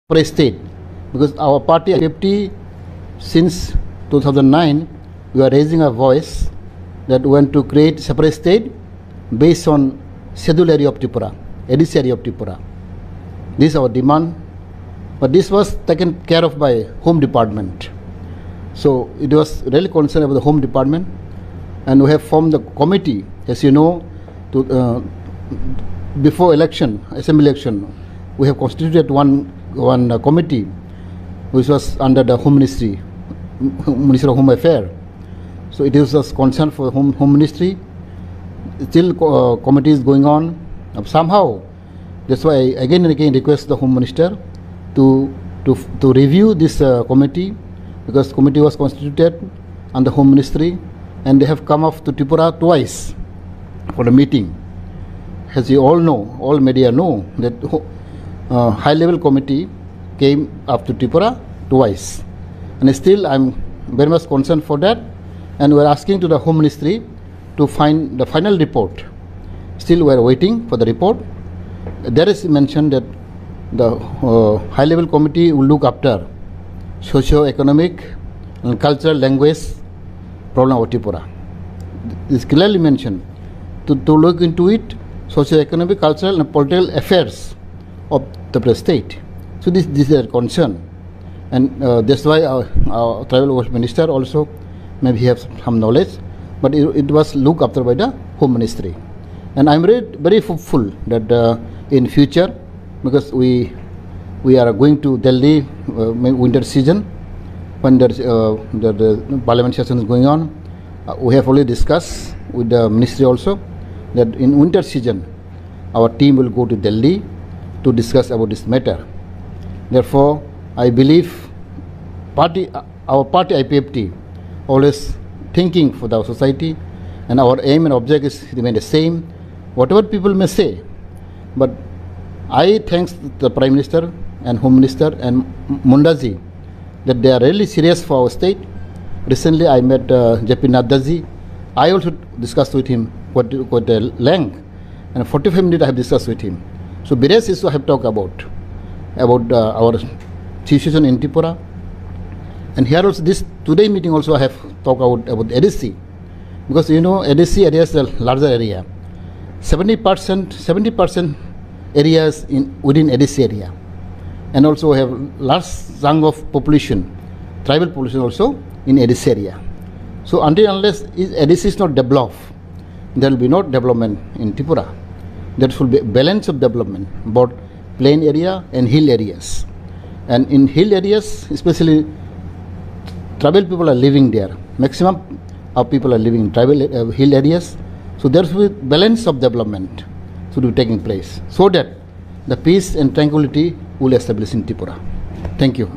for a state, because our party IPFT since 2009 we are raising our voice that we want to create separate state based on scheduled area of Tripura, ADC area of Tripura. This is our demand, but this was taken care of by Home Department. So it was really concerned about the Home Department, and we have formed the committee, as you know, to before election, assembly election, we have constituted one committee which was under the Home Ministry, Ministry of Home Affairs. So it is a concern for Home Ministry. Still committee is going on. Somehow, that's why I again and again request the Home Minister to review this committee, because committee was constituted under Home Ministry and they have come up to Tripura twice for the meeting. As you all know, all media know, that high-level committee came up to Tripura twice, and still I'm very much concerned for that, and we're asking to the Home Ministry to find the final report. Still we're waiting for the report. There is mentioned that the high-level committee will look after socio-economic and cultural language problem of Tripura. It's clearly mentioned to look into it, socio-economic, cultural and political affairs of the state. So this is a concern, and that's why our Tribal Affairs Minister also maybe have some knowledge, but it was looked after by the Home Ministry. And I'm very hopeful that in future, because we are going to Delhi winter season, when the parliament session is going on, we have already discussed with the ministry also that in winter season our team will go to Delhi to discuss about this matter. Therefore, I believe our party IPFT always thinking for the society, and our aim and objective remain the same, whatever people may say. But I thank the Prime Minister and Home Minister and Mundaji that they are really serious for our state. Recently I met JP Naddaji. I also discussed with him quite a length, and 45 minutes I have discussed with him. So various issues I have talked about our situation in Tripura. And here also, this today meeting also I have talked about ADC, because you know ADC area is a larger area. 70% areas within ADC area, and also we have large chunk of population, tribal population also in ADC area. So until unless ADC is not developed, there will be no development in Tripura. There should be balance of development, both plain area and hill areas. And in hill areas, especially tribal people are living there. Maximum of people are living in tribal hill areas. So there should be balance of development should be taking place, so that the peace and tranquility will establish in Tripura. Thank you.